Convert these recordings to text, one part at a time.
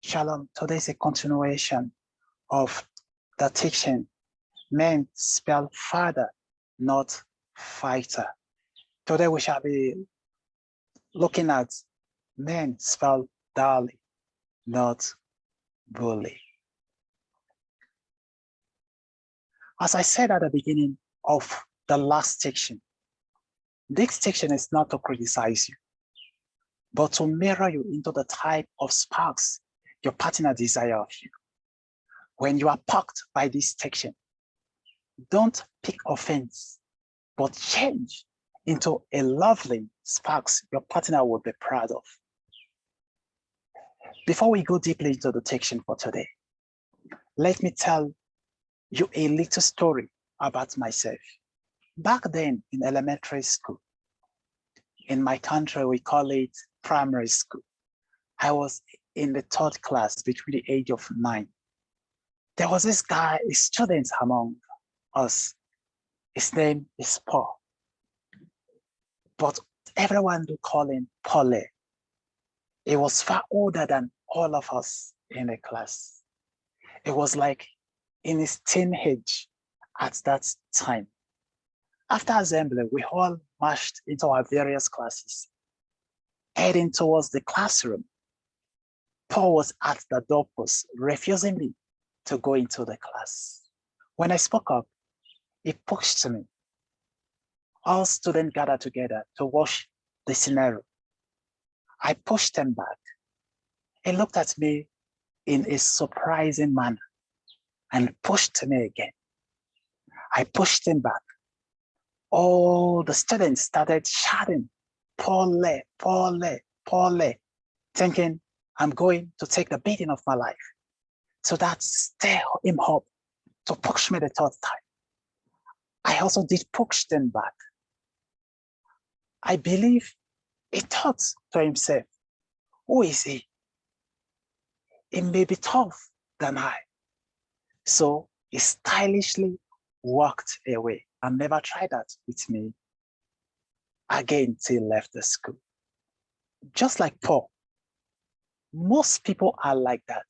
Shalom. Today is a continuation of the teaching. Men spell father, not fighter. Today we shall be looking at men spell darling, not bully. As I said at the beginning of the last section, this section is not to criticize you, but to mirror you into the type of sparks your partner desires of you. When you are poked by this section, don't pick offense, but change into a lovely sparks your partner will be proud of. Before we go deeply into the section for today, let me tell you a little story about myself. Back then in elementary school, in my country, we call it primary school. I was in the third class between the age of 9. There was this guy, a student among us. His name is Paul. But everyone do call him Paul. He was far older than all of us in the class. It was like in his teenage at that time. After assembly, we all marched into our various classes, heading towards the classroom. Paul was at the doorpost, refusing me to go into the class. When I spoke up, he pushed me. All students gathered together to watch the scenario. I pushed him back. He looked at me in a surprising manner and pushed me again. I pushed him back. All the students started shouting, Paul, Paul, Paul, thinking I'm going to take the beating of my life. So that stirred him up to push me the third time. I also did push them back. I believe he thought to himself, who is he? He may be tough than I. So he stylishly walked away and never tried that with me again till he left the school. Just like Paul, most people are like that.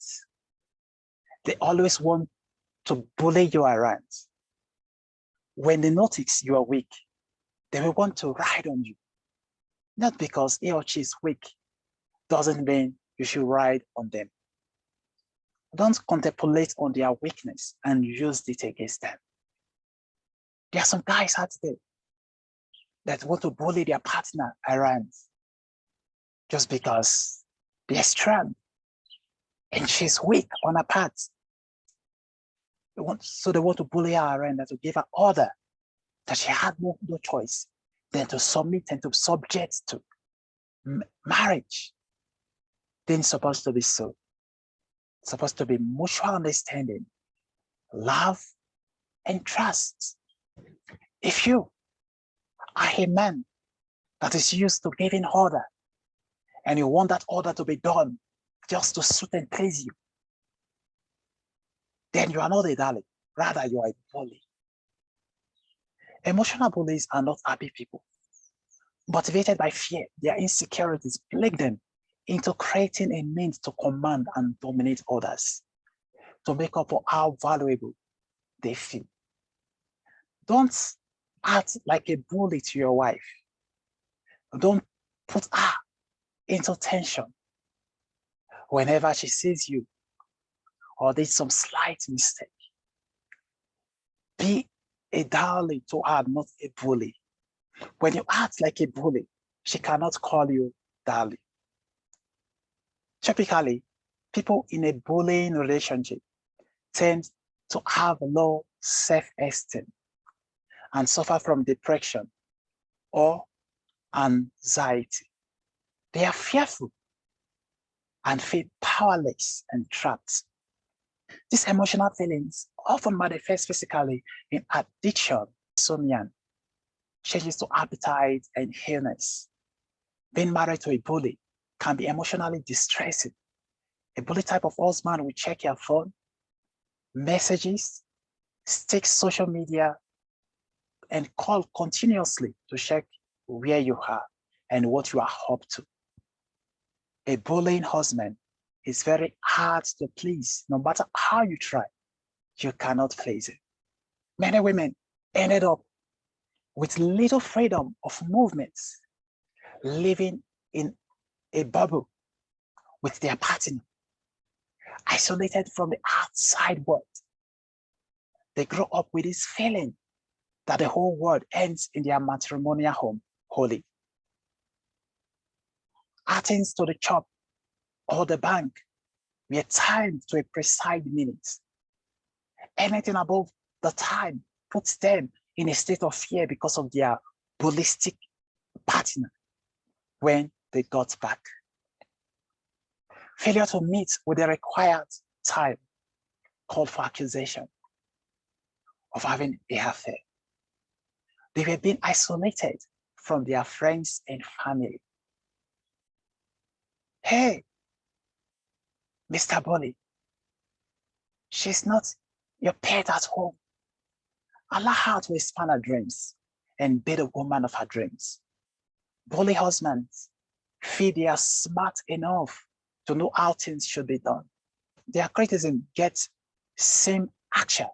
They always want to bully you around. When they notice you are weak, they will want to ride on you. Not because he or she is weak doesn't mean you should ride on them. Don't contemplate on their weakness and use it against them. There are some guys out there that want to bully their partner around just because they're strong and she's weak on her part. So they want to bully her around and to give her order that she had no choice than to submit and to subject to. Marriage then supposed to be so. It's supposed to be mutual understanding, love, and trust. If you are a man that is used to giving order and you want that order to be done just to suit and please you, then you are not a darling, rather you are a bully. Emotional bullies are not happy people. Motivated by fear, their insecurities plague them into creating a means to command and dominate others, to make up for how valuable they feel. Don't act like a bully to your wife. Don't put her into tension whenever she sees you or did some slight mistake. Be a darling to her, not a bully. When you act like a bully, she cannot call you darling. Typically, people in a bullying relationship tend to have low self-esteem and suffer from depression or anxiety. They are fearful and feel powerless and trapped. These emotional feelings often manifest physically in addiction, insomnia, changes to appetite, and illness. Being married to a bully can be emotionally distressing. A bully type of husband will check your phone, messages, stick social media, and call continuously to check where you are and what you are up to. A bullying husband is very hard to please. No matter how you try, you cannot please it. Many women ended up with little freedom of movements, living in a bubble with their partner, isolated from the outside world. They grow up with this feeling that the whole world ends in their matrimonial home holy. Attends to the shop or the bank were timed to a precise minute. Anything above the time puts them in a state of fear because of their ballistic partner when they got back. Failure to meet with the required time called for accusation of having a affair. They were being isolated from their friends and family. Hey, Mr. Bully, she's not your pet at home. Allow her to expand her dreams and be the woman of her dreams. Bully husbands feel they are smart enough to know how things should be done. Their criticism gets same action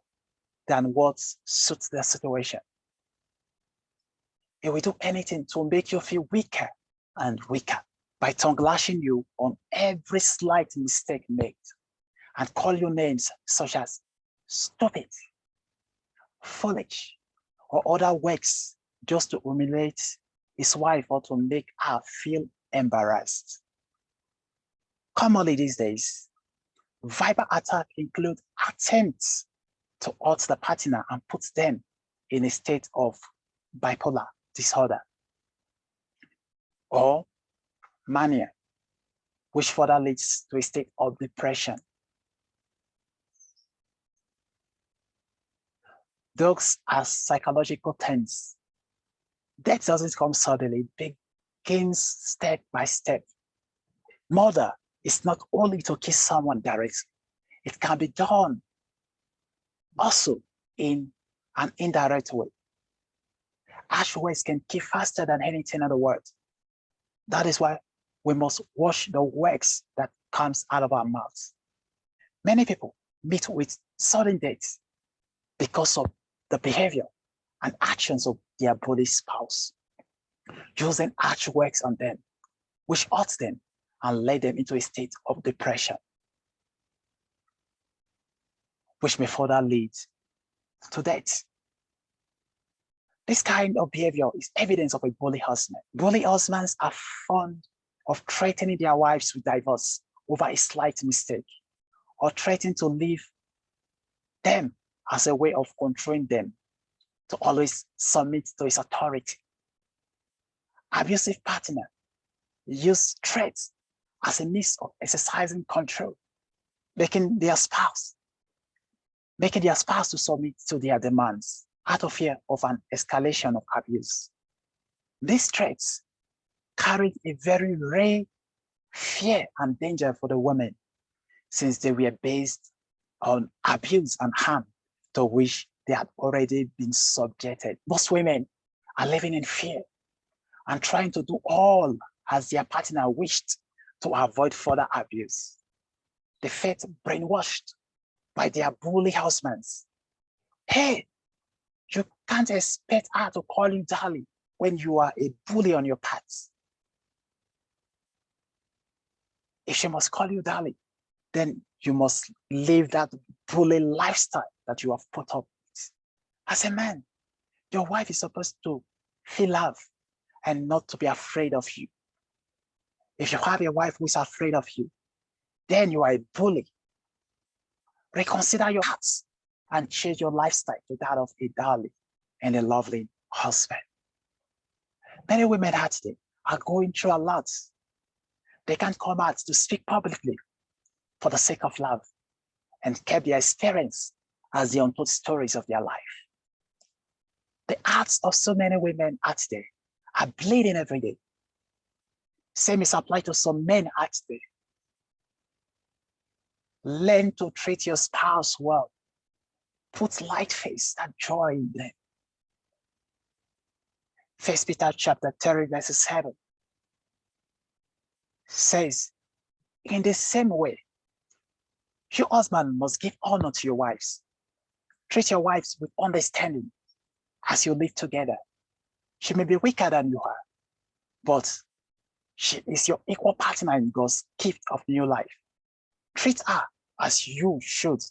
than what suits their situation. It will do anything to make you feel weaker and weaker by tongue-lashing you on every slight mistake made and call you names such as stupid, foolish, or other words just to humiliate his wife or to make her feel embarrassed. Commonly these days, verbal attacks include attempts to hurt the partner and put them in a state of bipolar disorder or mania, which further leads to a state of depression. Those are psychological terms. Death doesn't come suddenly, it begins step by step. Murder is not only to kill someone directly, it can be done also in an indirect way. Harsh words can kill faster than anything in the world. That is why we must watch the words that comes out of our mouths. Many people meet with sudden deaths because of the behavior and actions of their bully spouse, using harsh words on them, which hurts them and led them into a state of depression, which may further lead to death. This kind of behavior is evidence of a bully husband. Bully husbands are fond of threatening their wives with divorce over a slight mistake, or threatening to leave them as a way of controlling them to always submit to his authority. Abusive partners use threats as a means of exercising control, making their spouse to submit to their demands out of fear of an escalation of abuse. These threats carried a very real fear and danger for the women, since they were based on abuse and harm to which they had already been subjected. Most women are living in fear and trying to do all as their partner wished to avoid further abuse. They felt brainwashed by their bully husbands. Hey, you can't expect her to call you darling when you are a bully on your part. If she must call you darling, then you must live that bully lifestyle that you have put up with. As a man, your wife is supposed to feel love and not to be afraid of you. If you have a wife who is afraid of you, then you are a bully. Reconsider your hearts and change your lifestyle to that of a darling and a lovely husband. Many women today are going through a lot. They can't come out to speak publicly for the sake of love and kept their experience as the untold stories of their life. The hearts of so many women today are bleeding every day. Same is applied to some men today. Learn to treat your spouse well. Put light face and joy in them. 1 Peter chapter 3 verse 7 says, In the same way, your husband must give honor to your wives. Treat your wives with understanding as you live together. She may be weaker than you are, but she is your equal partner in God's gift of new life. Treat her as you should,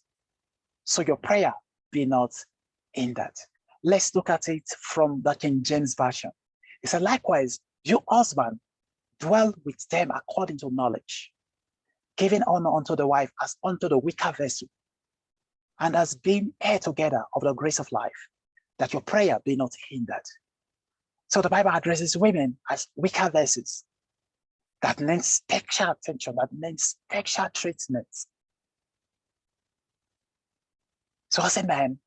so your prayer be not hindered. Let's look at it from the King James Version. It said, likewise, you husband, dwell with them according to knowledge, giving honor unto the wife as unto the weaker vessel, and as being heir together of the grace of life, that your prayer be not hindered. So the Bible addresses women as weaker vessels. That means special attention, that means special treatment. So as a man,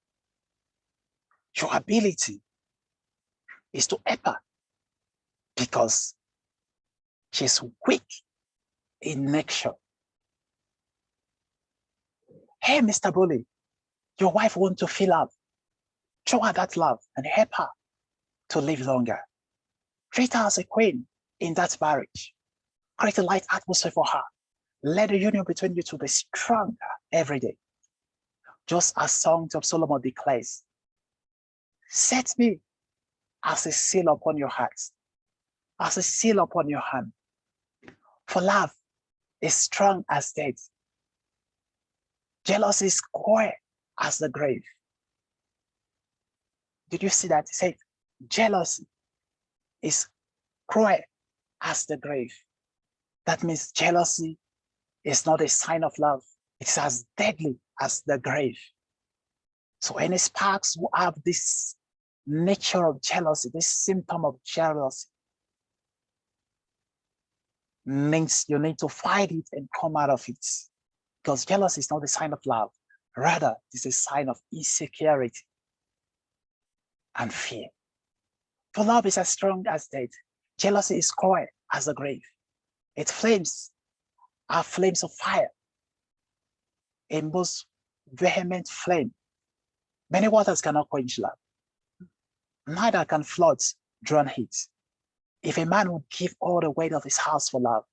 your ability is to help her because she's weak in nature. Hey, Mr. Bully, your wife wants to feel love. Show her that love and help her to live longer. Treat her as a queen in that marriage. Create a light atmosphere for her. Let the union between you two be stronger every day. Just as Song of Solomon declares, set me as a seal upon your heart, as a seal upon your hand. For love is strong as death. Jealousy is quiet as the grave. Did you see that? He said, jealousy is cruel as the grave. That means jealousy is not a sign of love. It's as deadly as the grave. So any sparks who have this nature of jealousy, this symptom of jealousy, means you need to fight it and come out of it. Because jealousy is not a sign of love. Rather, it's a sign of insecurity and fear. For love is as strong as death. Jealousy is cruel as the grave. Its flames are flames of fire, a most vehement flame. Many waters cannot quench love. Neither can floods drown heat. If a man would give all the weight of his house for love,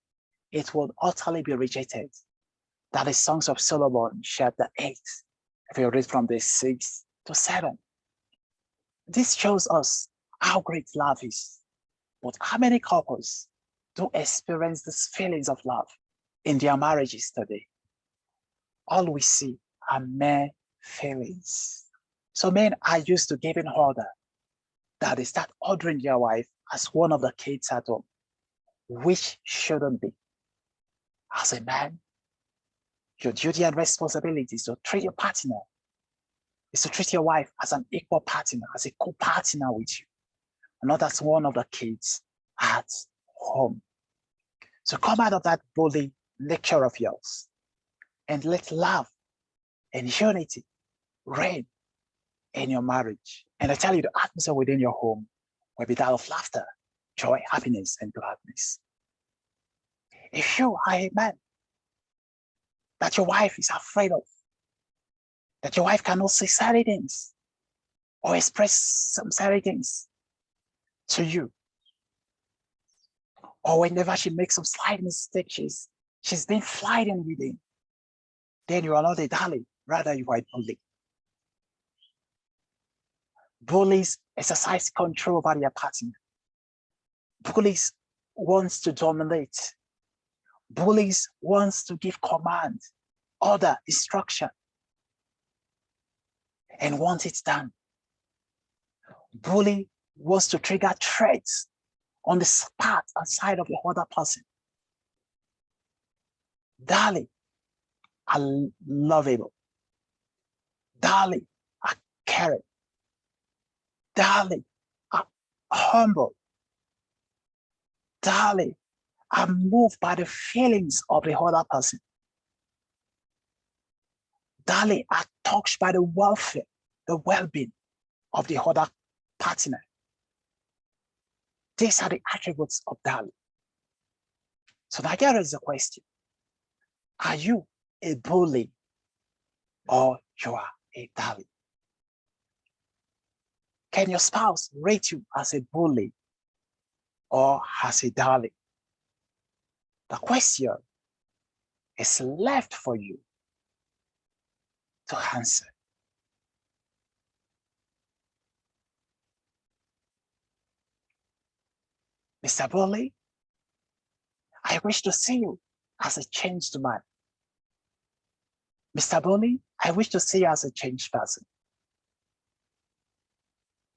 it would utterly be rejected. That is Songs of Solomon, chapter 8, if you read from verse 6 to 7. This shows us how great love is. But how many couples do experience these feelings of love in their marriages today? All we see are mere feelings. So men are used to giving order, that they start ordering their wife as one of the kids at home, which shouldn't be. As a man, your duty and responsibility is to treat your partner, is to treat your wife as an equal partner, as a co-partner with you, not as one of the kids at home. So come out of that bully nature of yours and let love and unity reign in your marriage. And I tell you, the atmosphere within your home will be that of laughter, joy, happiness, and gladness. If you are a man that your wife is afraid of, that your wife cannot say certain things or express some certain things to you, or whenever she makes some slight mistake, she's been fighting within, then you are not a darling, rather you are a bully. Bullies exercise control over their partner. Bullies wants to dominate. Bullies wants to give command, order, instruction, and want it done. Bully wants to trigger threats on the spot outside of the other person. Darling are lovable. Darling are caring. Darling are humble. Darling are moved by the feelings of the other person. Darling are touched by the welfare, the well-being of the other partner. These are the attributes of darling. So now here is the question. Are you a bully or you are a darling? Can your spouse rate you as a bully or as a darling? The question is left for you to answer. Mr. Bully, I wish to see you as a changed man. Mr. Bully, I wish to see you as a changed person.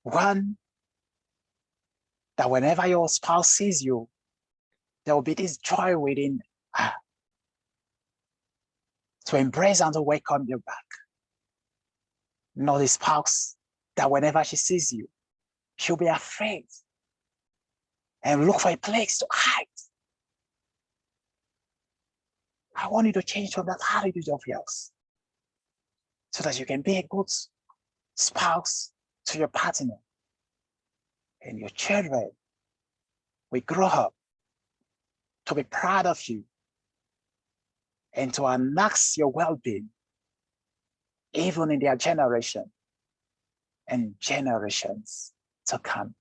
One that whenever your spouse sees you, there will be this joy within her to embrace and to welcome you back. Not a spouse that whenever she sees you, she'll be afraid and look for a place to hide. I want you to change from that attitude of yours so that you can be a good spouse to your partner, and your children will grow up to be proud of you and to annex your well-being, even in their generation and generations to come.